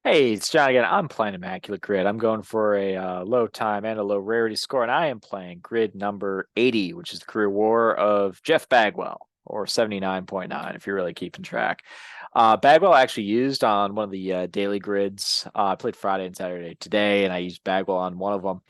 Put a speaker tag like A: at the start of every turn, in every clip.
A: Hey, it's John again. I'm playing Immaculate Grid. I'm going for a low time and a low rarity score, and I am playing grid number 80, which is the career war of Jeff Bagwell, or 79.9, if you're really keeping track. Bagwell I actually used on one of the daily grids. I played Friday and Saturday today, and I used Bagwell on one of them.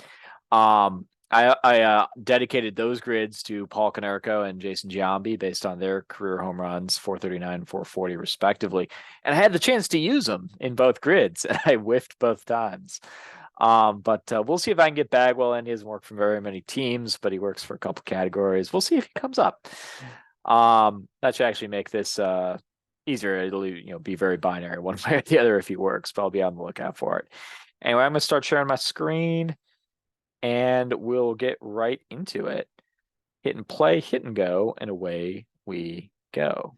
A: I dedicated those grids to Paul Konerko and Jason Giambi based on their career home runs, 439 and 440 respectively. And I had the chance to use them in both grids, and I whiffed both times. But we'll see if I can get Bagwell in. He doesn't work for very many teams, but he works for a couple categories. We'll see if he comes up. That should actually make this easier. It'll be very binary one way or the other if he works, but I'll be on the lookout for it. Anyway, I'm gonna start sharing my screen and we'll get right into it. Hit and play, hit and go, and away we go.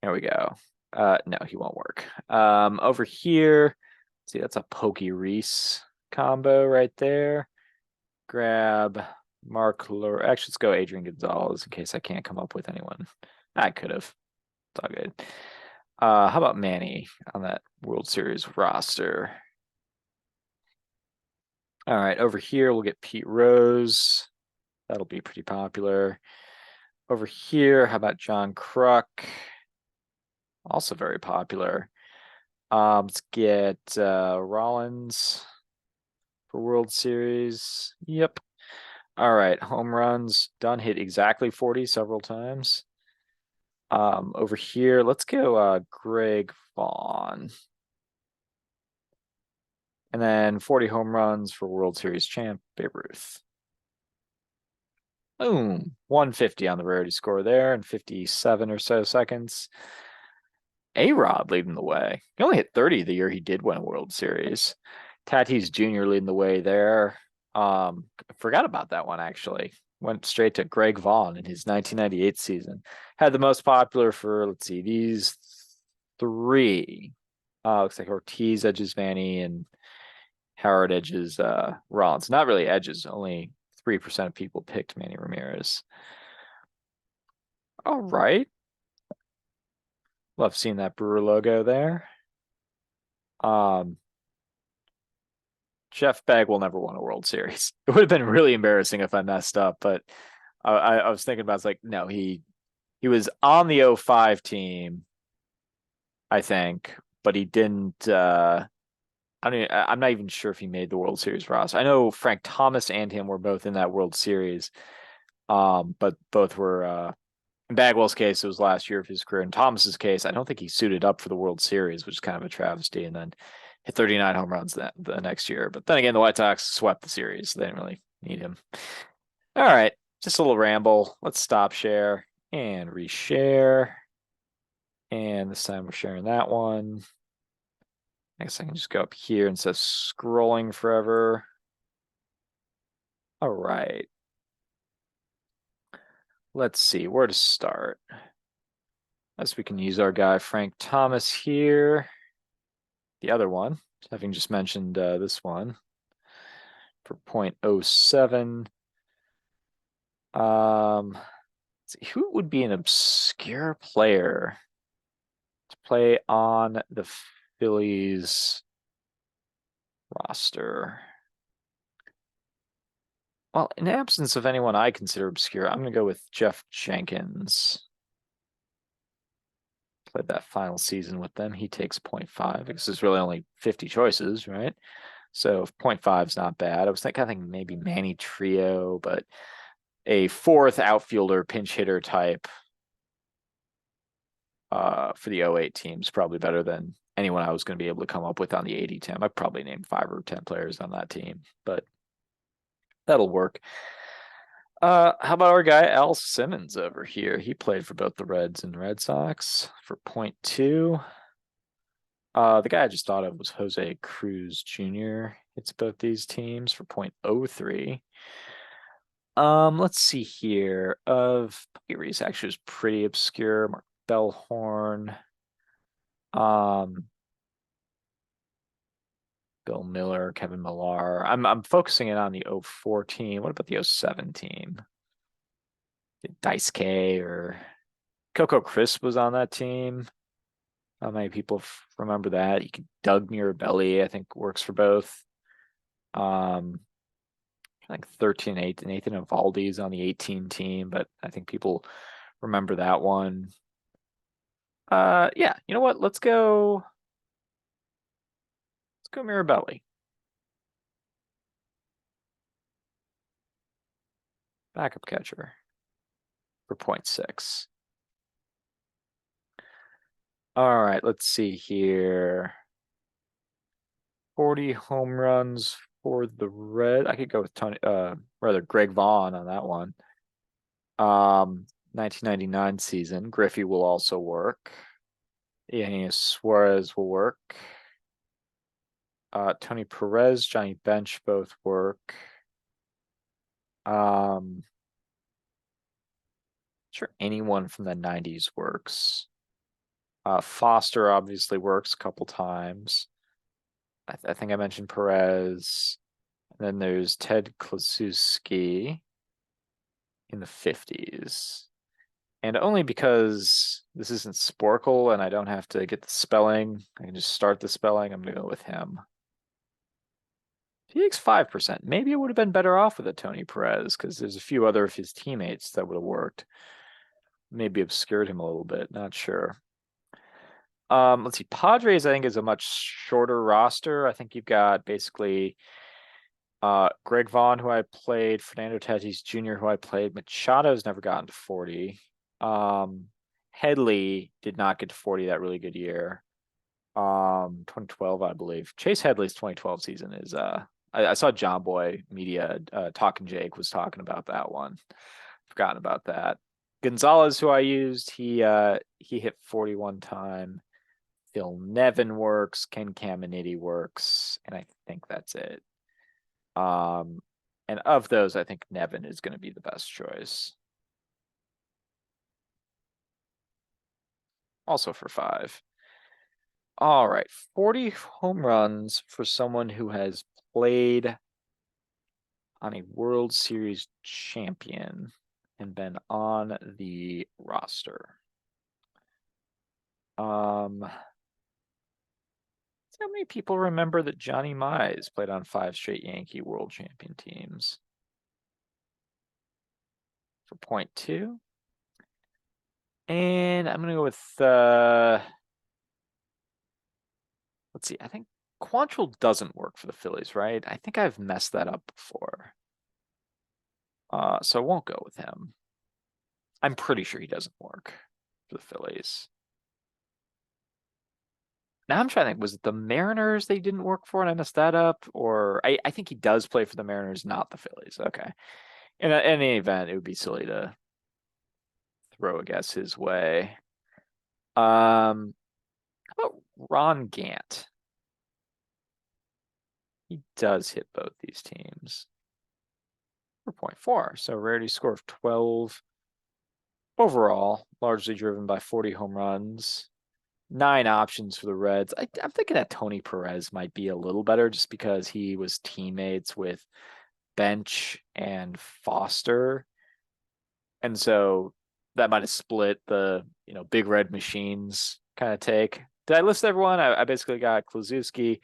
A: There we go. No, he won't work. Over here, see, that's a Pokey Reese combo right there. Grab Mark Lure. Actually, let's go Adrian Gonzalez in case I can't come up with anyone. I could have. It's all good. How about Manny on that World Series roster? All right, over here we'll get Pete Rose. That'll be pretty popular. Over here, how about John Kruk? Also very popular. Let's get Rollins for World Series. Yep. All right, home runs done. Hit exactly 40 several times. Over here, let's go Greg Vaughn. And then 40 home runs for World Series champ Babe Ruth. Boom, 150 on the rarity score there in 57 or so seconds. A-Rod leading the way. He only hit 30 the year he did win a World Series. Tatis Jr. leading the way there. Forgot about that one actually. Went straight to Greg Vaughn in his 1998 season. Had the most popular for, let's see, these three. Looks like Ortiz edges Vanny and Howard edges Rollins. Not really edges, only 3% of people picked Manny Ramirez. All right. Love seeing that Brewer logo there. Jeff Bagwell never won a World Series. It would have been really embarrassing if I messed up, but I was thinking about it's like, no, he was on the 05 team, I think, but he didn't I'm not even sure if he made the World Series roster. I know Frank Thomas and him were both in that World Series. But both were in Bagwell's case, it was last year of his career. In Thomas's case, I don't think he suited up for the World Series, which is kind of a travesty. And then hit 39 home runs the next year. But then again, the White Sox swept the series. So they didn't really need him. All right. Just a little ramble. Let's stop share and reshare. And this time we're sharing that one. I guess I can just go up here instead of scrolling forever. All right. Let's see where to start. As we can use our guy Frank Thomas here. The other one, having just mentioned this one for 0.07. Let's see, who would be an obscure player to play on the Phillies roster? Well, in absence of anyone I consider obscure, I'm going to go with Jeff Jenkins. Played that final season with them. He takes 0.5 because there's really only 50 choices, right? So 0.5 is not bad. I think maybe Manny Trio, but a fourth outfielder pinch hitter type for the 08 team is probably better than anyone I was going to be able to come up with on the 80 team. I probably named 5 or 10 players on that team, but that'll work. How about our guy Al Simmons over here? He played for both the Reds and Red Sox for 0.2. The guy I just thought of was Jose Cruz Jr. It's both these teams for 0.03. Let's see here. Of Reese actually was pretty obscure. Mark Bellhorn. Bill Miller, Kevin Millar. I'm focusing it on the 04 team. What about the 07 team? Dice K or Coco Crisp was on that team. How many people remember that? You could Doug Mirabelli, I think works for both. Um, like 13, 8, Nathan Eovaldi is on the 18 team, but I think people remember that one. Yeah, you know what? Let's go Mirabelli, backup catcher for 0.6. All right, let's see here. 40 home runs for the Red. I could go with rather Greg Vaughn on that one. 1999 season. Griffey will also work. Yeah, Suarez will work. Tony Perez, Johnny Bench both work. Sure, anyone from the 90s works. Foster obviously works a couple times. I think I mentioned Perez. And then there's Ted Kluszewski in the 50s. And only because this isn't Sporkle and I don't have to get the spelling, I can just start the spelling. I'm going to go with him. He takes 5%. Maybe it would have been better off with a Tony Perez because there's a few other of his teammates that would have worked. Maybe obscured him a little bit. Not sure. Let's see. Padres, I think, is a much shorter roster. I think you've got basically Greg Vaughn, who I played, Fernando Tatis Jr., who I played. Machado's never gotten to 40. Headley did not get to 40 that really good year. 2012, I believe. Chase Headley's 2012 season is I saw John Boy Media Talking Jake was talking about that one. Forgotten about that. Gonzalez, who I used, he hit 41 time. Phil Nevin works, Ken Caminiti works, and I think that's it. And of those, I think Nevin is going to be the best choice. Also for 5. All right, 40 home runs for someone who has played on a World Series champion and been on the roster. How many people remember that Johnny Mize played on 5 straight Yankee World Champion teams? For 0.2. And I'm gonna go with let's see, I think Quantrill doesn't work for the Phillies, right? I think I've messed that up before. So I won't go with him. I'm pretty sure he doesn't work for the Phillies. Now I'm trying to think, was it the Mariners they didn't work for and I messed that up? Or I think he does play for the Mariners, not the Phillies. Okay. In any event, it would be silly to throw a guess his way. How about Ron Gant? He does hit both these teams. 4.4. So rarity score of 12 overall, largely driven by 40 home runs. 9 options for the Reds. I'm thinking that Tony Perez might be a little better just because he was teammates with Bench and Foster. And so that might have split the, big red machines kind of take. Did I list everyone? I basically got Kluszewski,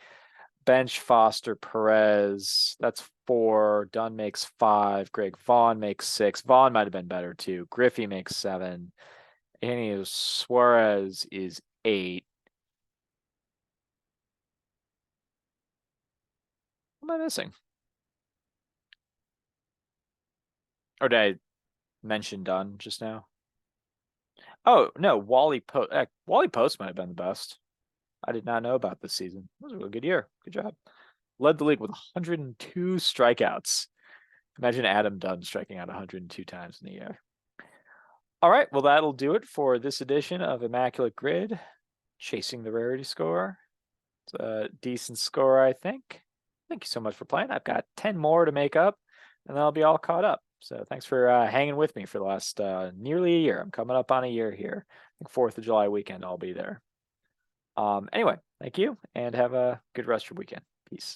A: Bench, Foster, Perez. That's 4. Dunn makes 5. Greg Vaughn makes 6. Vaughn might have been better too. Griffey makes 7. Eugenio Suarez is 8. What am I missing? Or did I mention Dunn just now? Oh no, Wally Post. Wally Post might have been the best. I did not know about this season. It was a really good year. Good job. Led the league with 102 strikeouts. Imagine Adam Dunn striking out 102 times in the year. All right, well, that'll do it for this edition of Immaculate Grid, chasing the rarity score. It's a decent score, I think. Thank you so much for playing. I've got 10 more to make up, and then I'll be all caught up. So thanks for hanging with me for the last nearly a year. I'm coming up on a year here. I think 4th of July weekend, I'll be there. Anyway, thank you, and have a good rest of your weekend.